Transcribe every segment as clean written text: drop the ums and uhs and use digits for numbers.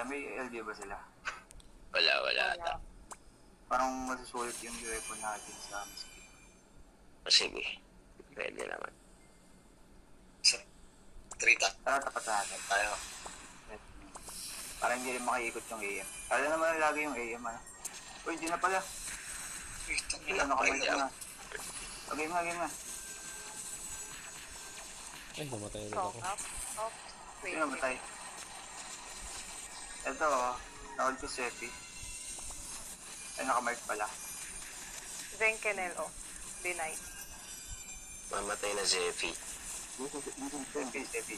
may LD ba sila? Wala. Parang masusulit yung weapon natin sa miskin. Sige. Pwede naman. Trita. Tara, tapat natin. Tayo. Para hindi rin makaikot yung AM. Kala naman lagi yung AM, ano? Uy, hindi na pala. Ano kamay ka na? Okay nga. Ay, namatay ulit ako. Sino namatay? Ito, nakul ko Sepi. Ay, nakamark pala. Zenkenel, denied. Mamatay na si Effie. Sepi.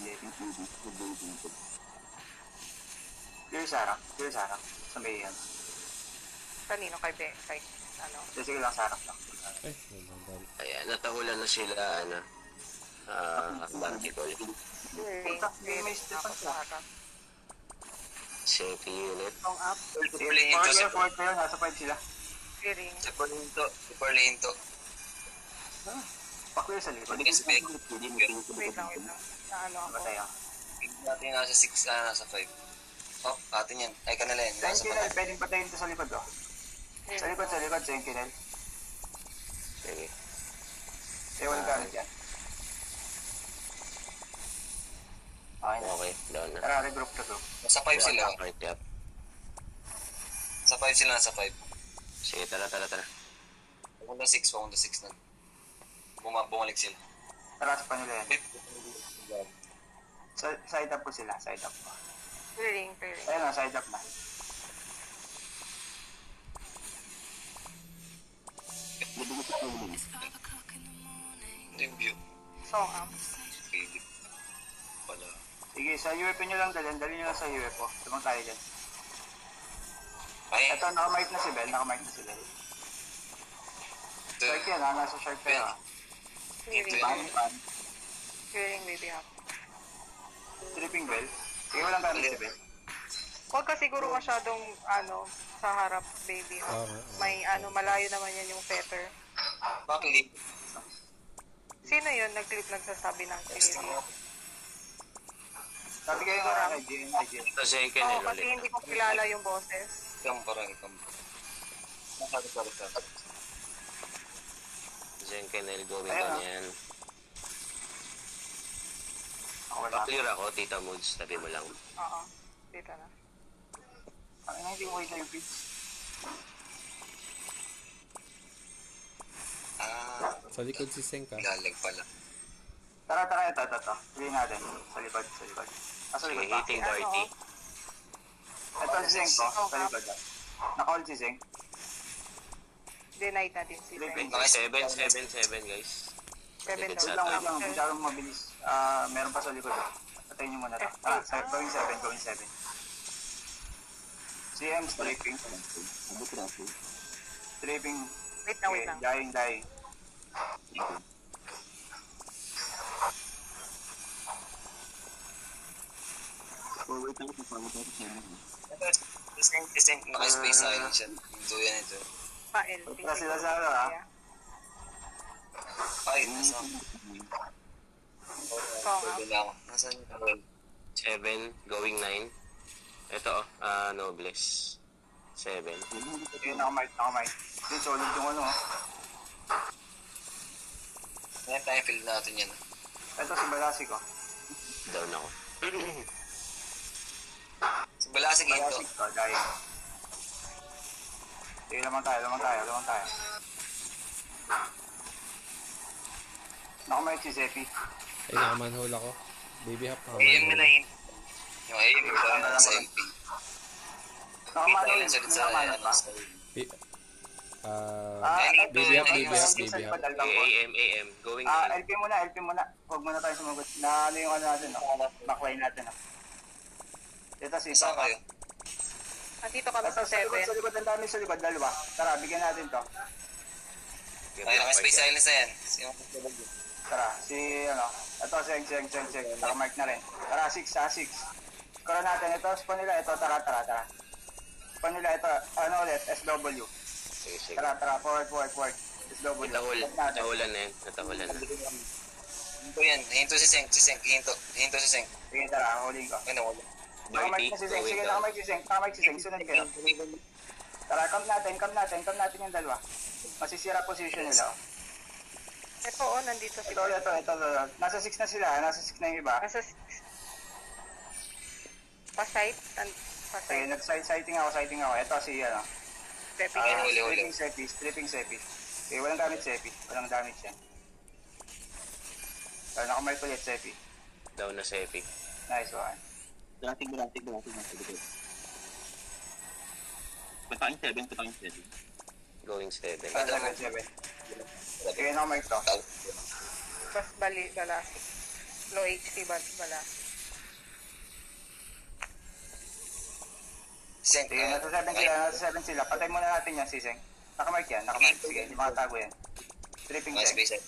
Clear Sarah. Sa may yan. Kanino kay ano? Sige lang, Sarah lang. Ay, namatay. Ayan, natahulan na sila, Barticol. May step sa Si Effie unit. Long up. Fourth na yun, nasa 5 sila. Clearing. Super lane to. Pakwear sa likod. Wait lang. Na ano ako. Matay ako. Natin nasa 6, nasa 5. Oh, atin yan. Ay, kanila yan. Nasa Sentinel, pwedeng patayin ito sa likod, oh. Sa likod, Sentinel. Sige. Ewan gamit yan. Okay na. Okay, down na. Tara, regroup. Nasa 5 sila. Right, yep. Sa 5 sila, nasa 5. Sige, tara. Papunta 6 na. Bumalik sila. Tara sa panila yan. Side up po sila, side up po. Clearing. Ayun na, side up na. Yung view. Song up. Favorite. Pala. Sige, sa UFO nyo lang dalhin nyo lang sa UFO. Tumang tayo dyan. Ay, Ito, nakamite na si Bell. Shark yan, nasa shark kayo. Clearing. Pan. Clearing baby up. Tripping Bell. Sige, walang gamit si Bell. Huwag ka siguro masyadong, sa harap, baby. May, malayo naman yan yung feather. bakit? Sino yun? Nagsasabi ng clearing. Sabi kayo nga, IGN. Ito si Oo, Enkenel kasi ulit. hindi ko kilala yung boses. Ikam parang. Sorry. Si Enkenel going down yan. Ako wala. Pa-clear ako, Tita Moods. Tabi mo lang. Oo. Dito na. Ang ina, hindi mo wait yung feeds. Sa likod si Senka. Lalag pala. Tara, ito. Hindi natin. Sa likod. Sa likod ba? Hitting Darty. Ito si Zeng ko, sa likod. Naka-hold si Zeng. Denied na din si Clearing. Ben. 7, guys. 7 Likod daw. sa Wait lang. Masyadong mabilis. Meron pa sa likod. Patayin nyo muna ito. Going 7. CM stripping. Wait lang. Dying. Isang naka-space sa island siya. Ito yan ito. Pa-LP. Tara sila sa ano, ha? Ay, nasa. Song up. Pwede na ako. Nasaan yung 7, going 9. Ito, Nobles. 7. Yun, nakamite. Hindi, solid yung ano, ha? Ngayon tayo field natin yan. Ito si Balasi ko. Down ako. Si Balasig ito. Balasi ko, dying. Sige, lamang tayo. Nakamite si Zepi. Ay, nakamanhole ako. Baby hop. AM na yun. Yung AM yung parang nasa LP. Nakamano Dahil yun. sa sa Nakamano pa. Baby hop. AM, going 9. LP muna. Huwag muna tayo sumagot. Na ano yung ano natin, no? Backline natin, no? Ito si Isa kayo. Andito kami sa Sa 7. likod, ang dami sa likod, dalawa. Tara, bigyan natin to. Ay, naka-space silence na yan. Tara, si, ito, Seng. Nakamark na rin. Tara, 6. Kora natin, ito, spawn nila, ito, tara. Spawn nila, ito, ulit, SW. Sige. Tara, forward. SW. Natahulan na yan. Hinto yan. Hinto si Seng. Hinto si Seng. Sige, tara, huling ko. Ay, nawala. Nakamark na si Zeng. Sige, nakamark si Zeng. Nakamark si Zeng. Sunod kayo. Tara, camp natin yung dalawa. Masisira position nila. Ito, nandito si Ito. Nasa 6 na sila. Nasa 6 na yung iba. Nasa pa-site. Okay, nag-sighting ako. Ito si, stripping Sepi. Okay, walang gamit Sepi. Yan. Tara, nakamark ulit Sepi. Down na sa epic. Nice one. Gratig. Patakin 7. Going 7. Tara, 7. Okay, nakamark to. Bas balasik. Low HP balasik. Seng, Sige, nasa 7 sila. Patay muna natin yan, si Zeng. Nakamark yan. Sige, hindi makatago yan. Stripping mga Zeng. space.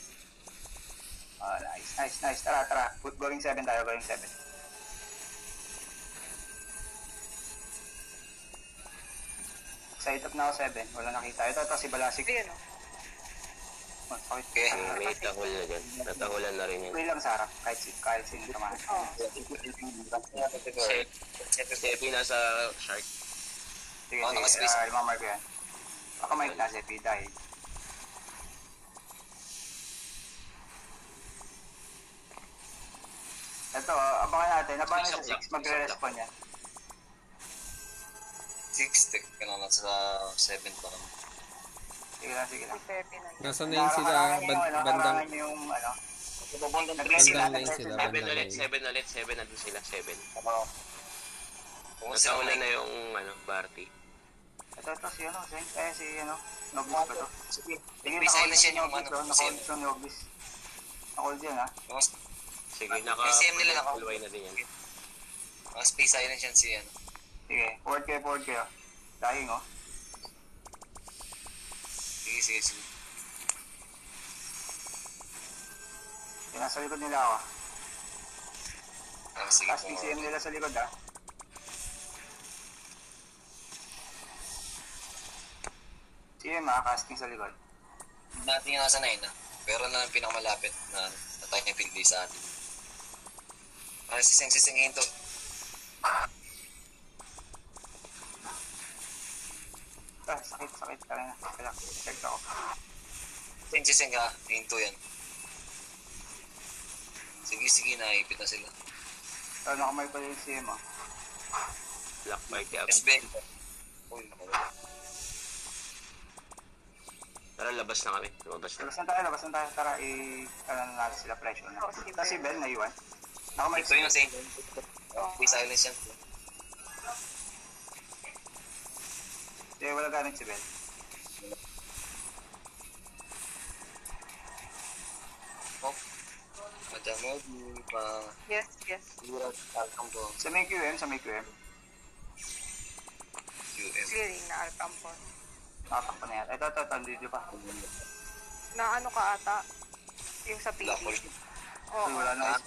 Nice. Tara. Going 7 tayo, going 7. Side up na ako 7. Wala nakita. Ito si Balasik. Ayun, Okay. May tahol na dyan. Natahulan na rin yun. Pwede lang sa harap. Kahit sino naman. Sepi nasa shark. Sige, nakaspace. imamark ko yan. Baka may na si Piday. Ito, abangan natin sa 6. Magre-respawn yan. 6, tek ka na sa 7 pa naman. Sige lang. si Pepe nandito. Nasa 9 sila, bandang, Nakarangan yung bandang 9 sila, 7 bandang ulit, 9. 7 ulit, 7 nandun sila, 7. Kung sila Natahulan na yung, Barty. Ito si Zeng. Si Noblis ba to? Sige, Sige, silence yan yung nakahold yung Noblis. Nakahold yan, ha? Sige, SM nila naka- naka-full na din yan. mga space silence yan si ano. Sige, forward kayo. Dying, oh. Sige. Nasa likod nila ako. Sige Tapos PCM nila sa likod, ha? CM, ha? Casting sa likod. natin yung nasa 9 pero na lang pinakamalapit na natay niya pinili sa atin. Sising to. Sakit ka rin. Kailang, check ako. Sising ka, hinto yan. Sige, naipit na sila. So, nakamay pa yung CM, oh. Black Party up. SB. Uy, nakawala. Tara, labas na kami. Lumabas na. Labas na tayo. Tara, na natin sila pressure na. Tapos si Bell na iwan. Nakamay Ito yung same. May silence yan. Wala gamit si Bell. Madamo, pa... Yes. Sa may QM. QM. Clearing na Alcampon. Nakatakpa na yan. Ito, dito pa. Na ano ka ata? Yung sa PD. Oo. Wala na.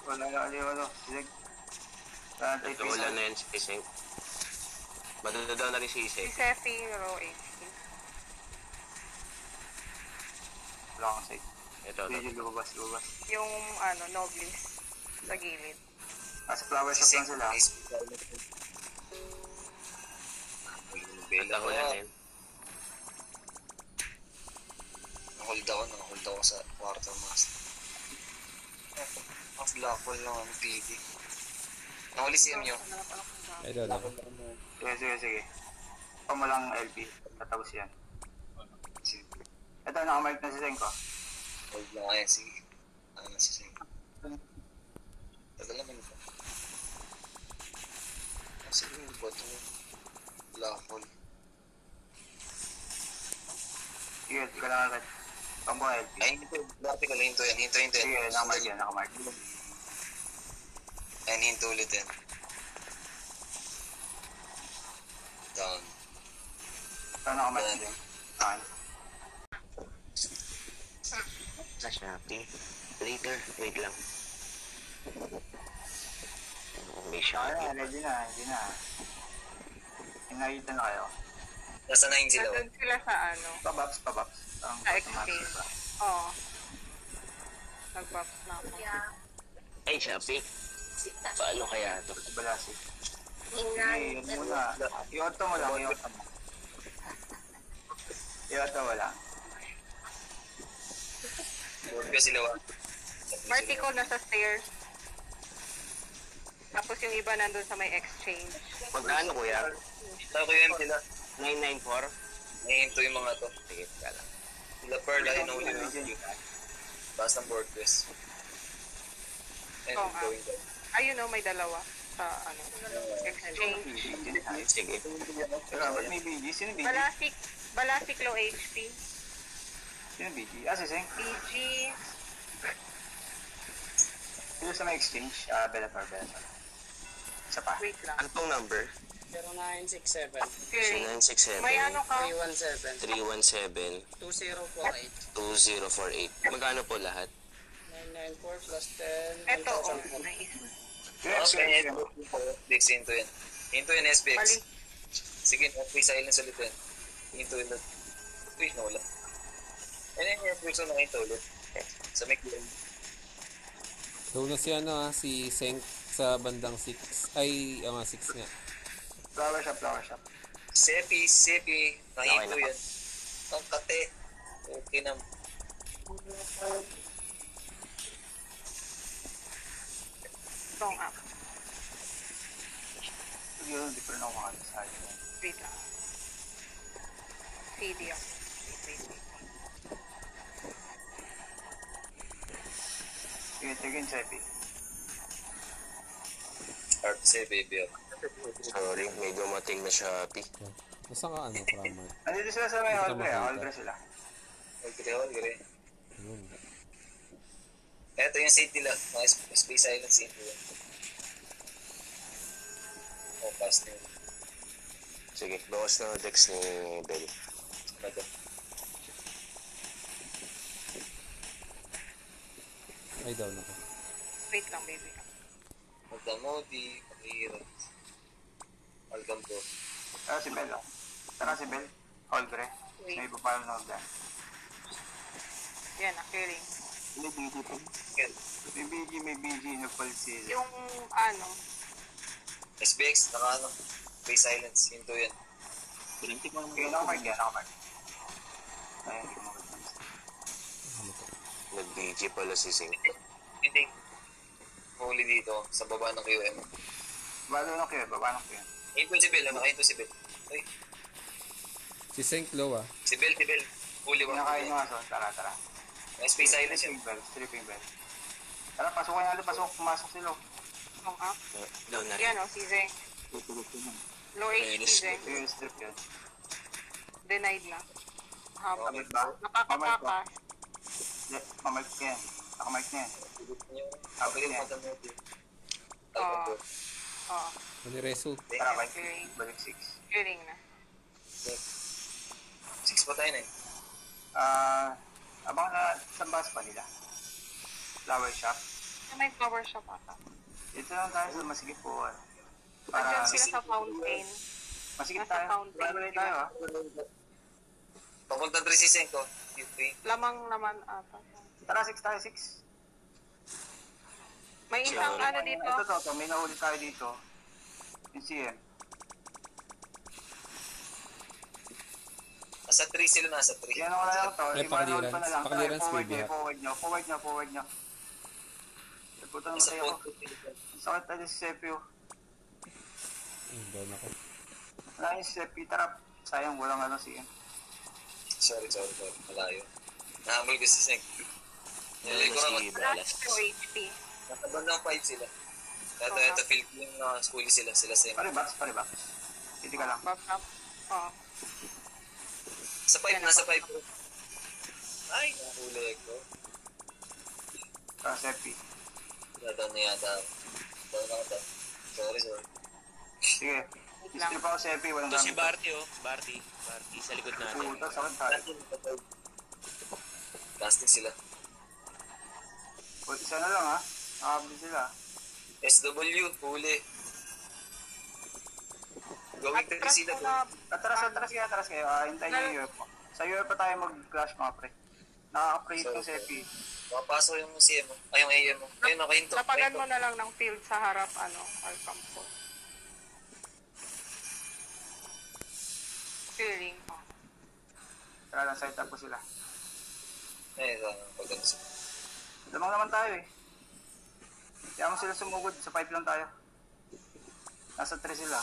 Sige. Natahulan na yan si Iseng. Madadaw na rin si Si Iseng. Sefi, low HP. Wala akong side. Ito. Lumabas. Yung Noblis sa gilid. Sa flower shop lang sila. Natahulan na yan. Nakahold ako sa quarter master. Ang black hole lang ang PD. Nakuli si M nyo. Ito. Sige. Mo lang LP. Tatapos yan. Ito, nakamark na si Zenko. Hold lang kaya sige. Ano si Sing. Tagal naman ito. Sige, ba ito? Black hole. Sige, ka lang agad. Pambo LP. Ay, hinto yan. Sige, nakamark. Ay, hinto ulit yan. Down. Ito, nakamark na din. Sa Shopee. Later. Wait lang. May Shopee. Ready na. Hinahita na kayo. Nasa 9 sila. Nandun sila sa Pabaps. sa exchange. Oo. Nag-box na ako. Ay, Shopee. Paano kaya ito? Balasi. Yun muna. I-auto mo lang, i-auto mo. I-auto mo lang. Huwag ka sila wa. Marty ko nasa stairs. Tapos yung iba nandun sa may exchange. Magkano kuya? Sa QM sila. 994? Nahinto yung mga to. Sige, kala. Sila Pearl ay inuli yung taas ng board quest. And Oo nga. going down. Ayun o, may dalawa sa ano, exchange. Sige. Teka, ba't may BG? Sino BG? Balasik low HP. Sino BG? Ah, si Seng. BG. Sino sa may exchange? Bellator. Isa pa. Wait lang. Ano pong number? 0967 Okay. 0967 May ano ka? 317 317 2048 2048. Magkano po lahat? 994 plus 10 Eto o. 1,004. Okay, SPX hinto yun. Hinto yun, SPX. Bali. Sige, free silence ulit yun. Hinto yun. Uy, nawala. Ano yung SPX na nakahinto ulit? Sa may QM. Low na si si Senk sa bandang 6. Ay, 6 nga. Flower shop. Sepi, nakahinto Okay na. yun. Ang kate. Okay na. Strong up. Yun, hindi pa rin ako makakasabi. Wait lang. CD ako. Wait. Sige, tigin, Sepi. Art say baby. Sorry, may dumating na Shopee. Nasaan ka Pramar? Andito sila sa may Hindi ka hall pre. makita. Hall pre sila. Gre. Yun. Ito yung seat nila. Mga space island seat nila. Oh, pass nila. Sige, bawas na ang dex ni Bell. Ano? Ay, down ako. Wait lang, baby. Magdamodi, mahirap. Algam po. Tara si Bell, oh. Tara si Bell. Hall pre. May papalo na dyan. Yan, clearing. May BG po. Yan. May BG na full season. Yung ano, SPX, naka ano. Space silence. Hinto yan. Okay, nakamark yan, nakamark. Ayun, hindi ko makita. Nag-BG pala si Sing. Hindi. Huli dito, sa baba ng QM. Baba ng QM. Hinto si Bell, nakahinto si Bell. Uy, Si Senk low si Bell. Huli ba? Pinakain nyo nga, so. Tara. May space silence yan. Stripping bell. Tara, pasukan nyo. Pumasok sila. strong up. Down na rin. Yan o, si Zeng. Low HP Zeng. Sige, strip yun. Denied na. Habang. Kamit ba? Nakakatakas. Mamark yan. Nakamark na yan. Habang yung magdamodi. Algam po. Oo. Manireso. Tara, balik 6. Clearing na. 6 pa tayo na eh. Abang na sa bus pa nila. Flower shop. May flower shop ata. Dito lang tayo sa masigit po. Nandiyan Para sila sa fountain. masigit Nasa tayo. fountain. Bye tayo ha. Papunta 365 ko. Lamang naman ata. Tara, 6 tayo, 6. May isang ano dito. Ito. May nahuli tayo dito. Yung CM. Nasa 3 sila, nasa 3. Yan ako na lang to. Ay, I-manual pa na lang. pa-clearance, Forward baby, nyo, forward nyo. Putang Nasa tayo. phone. Sakit tayo si Sepio. Down ako. Wala yung Sepio. Tara, sayang walang ano CM. Sorry. Malayo. Nahamol ko si Seng. Ayun na si Balas. Low HP. Nasa bandang 5 sila. Ito, Philippine school sila Seng. Pare-box. Hindi ka lang. Back up. Oo. Sa 5, nasa 5. Ay, nahuli ko. Tara, Sepio. Down na yata. Down na ako. Sorry. Sige. Strip ako Sepio. Walang Ito si gamit. Barty oh. Barty sa likod natin. Puta, sakit tayo. Casting sila. Isa na lang ha. Nakabili sila. SW, huli. Going to Atras sila mo po. na. Atras kayo. Hintayin nyo yung UF. Sa UF pa tayo mag-clash mga pre. Nakaka-pre itong Sepio. Makapasok yung CM mo. Ay, yung AM mo. Ayun, nakahinto. Lapagan mo na lang ng field sa harap, Alcampo. Feeling. Tara lang, side up po sila. Pagkano siya. Lamang naman tayo eh. Kaya mo sila sumugod, sa 5 lang tayo. Nasa 3 sila.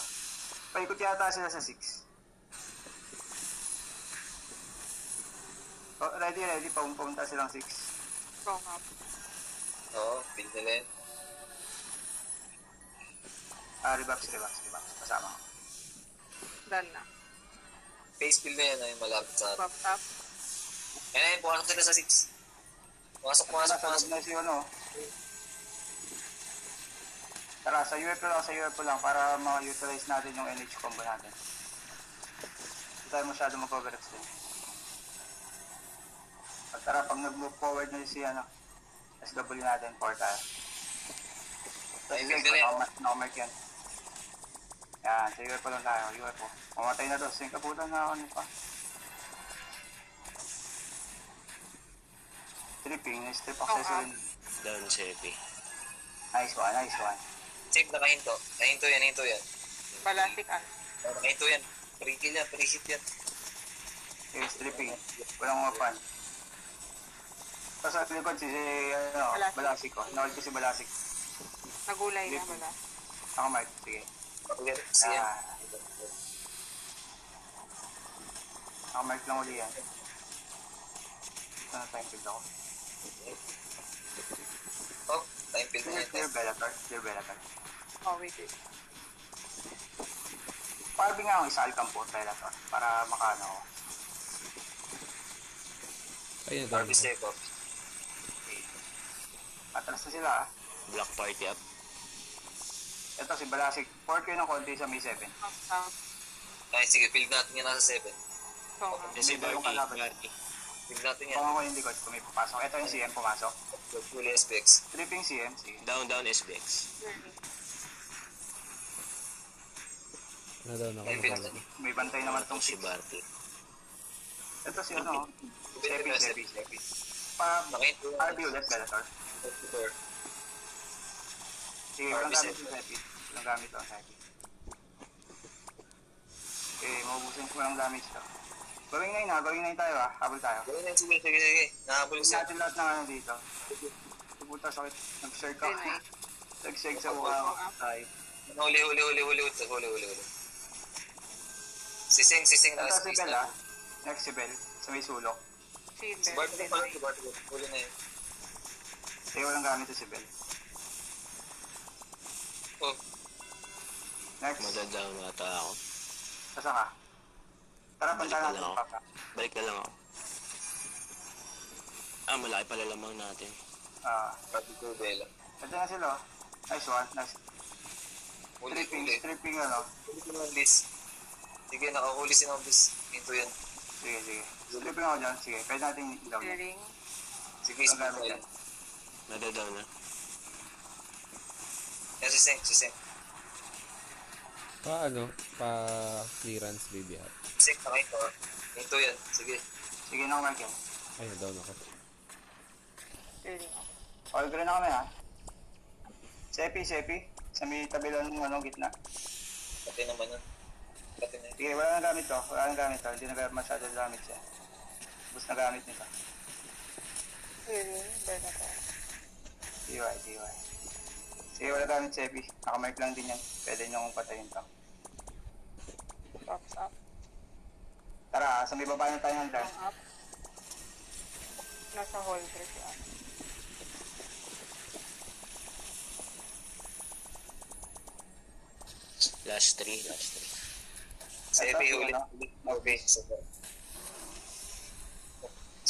Paikot yata sila sa 6. Oh, ready, pumunta silang 6. Strong up. Oo, build nila yun. Rebuffs. Kasama ko. Done na. Face build na yan ay malapit sa atin. Buff up. Ayun, pumasok sila sa 6. Pumasok. Nasa loob na si ano. Tara, sa UFO lang para ma-utilize natin yung NH combo natin. Hindi tayo masyado mag-overextend. At tara, pag nag-move forward na si ano, SW natin, 4 tayo. Ay, build nila yan. Nakamark yan. Yan, sa UFO lang tayo, UFO. Mamatay na doon, singkaputan na ano pa. Tripping, na-strip accessory. Down, Sepi. Nice one. Save, nakahinto. Nahinto yan. Balasik ah. Nakahinto yan. Pre-kill yan, pre-hit yan. Okay, stripping. Walang mapan. Tapos sa likod si Balasik ko. Nakal ko si Balasik. Nagulay na bala. Nakamark, sige. Siya. Nakamark lang uli yan. Ano time field ako? Oh, time field na Clear yan. Bellator. Oh, wait. Parang nga akong isal kang po, Bellator. Para makano ako. Ayun, down Harvest ako. take off. Atras na sila ah. Black party up. Ito si Balasik. 4K ng konti sa May 7. Buff up. Ay, sige, field natin yan nasa 7. Strong up. Kasi Hindi, yung party. kalaban. Party. Field natin yan. Kung ako yung likod, kung may papasok. Ito yung CM pumasok. Fully SPX. Tripping CM, sige. Down, SBX. Na-down ako. Time field na. May bantay naman tong Si 6. Barty. Ito si ano, Sepi. Nakahinto yan. RB ulit, Bellator. Sige, walang gamit yung Sepi. Walang gamit ang Sepi. Okay, maubusin ko lang damage to. Gawin na yun tayo ah. Habol tayo. Sige. Nahabol Huwag siya. natin lahat ng ano dito. Pupunta sakit. Nag-share ka. Pinay. Nag-shake sa mukha ko. Ay. Huli. Sising na Ito si SPX Bell na. ah. Next si Bell. Sa may sulok. Si Si Bart na pala, huli na yun. Kaya walang gamit to si Bell. Oh, Next. Madadang mata ako. Sasa ka. Tara, Balik punta na natin lang ako. papa. Balik na lang ako. Malaki pala lamang natin. Pati ko, Bella. Ito na sila oh. Nice one. Nice. Huli. Stripping ano. Huli ko ng list. Sige, nakahuli si Nobis. Hinto yan. Sige. Stripping ako dyan. Sige, pwede natin ilaw. Feeling. Sige, Ang spot gamit oil. yan. Nadadaw na. Yan si Seng. Clearance baby hat. Seng, nakahinto. Hinto yan. Sige. Sige na ako, Michael. Ayun, down ako. Feeling. All green na kami ha. Sepi. Sa may tabi lang ng ano, gitna. Pati naman yun. Pati na yun. Sige, wala nang gamit to. Hindi na masyado gamit siya. Bus na gamit nito. Feeling. Bellator. DY. Sige, wala gamit Sepi. Nakamark lang din yan. Pwede nyo kong patayin to. Buff up. Tara, sa may baba na tayo hanggang. Strong up. Nasa holder siya. Last 3. Sepi, Ito, huli. ano? Okay. Si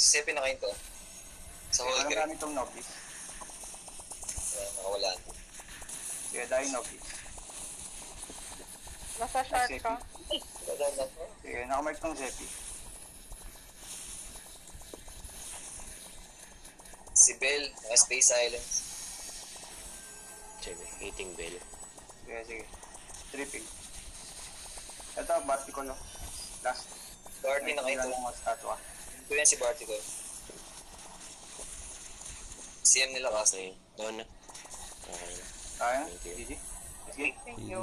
Sepi nakahinto. Sa Sige, whole walang green. gamit tong Nobis. Nakawala. Sige, dahil Nobis. Nasa shot ka. Sige, nakamark tong Sepi. Si Bell, naka-space silence. Sige, hitting bell. Sige. Tripping. Ito, Barticulo. Last. Barty nakahinto. Ang statua. Ito yan si Barty ko. CM nila kasi. Okay. Down na. Okay na. Kaya? Thank you. GG. Thank you.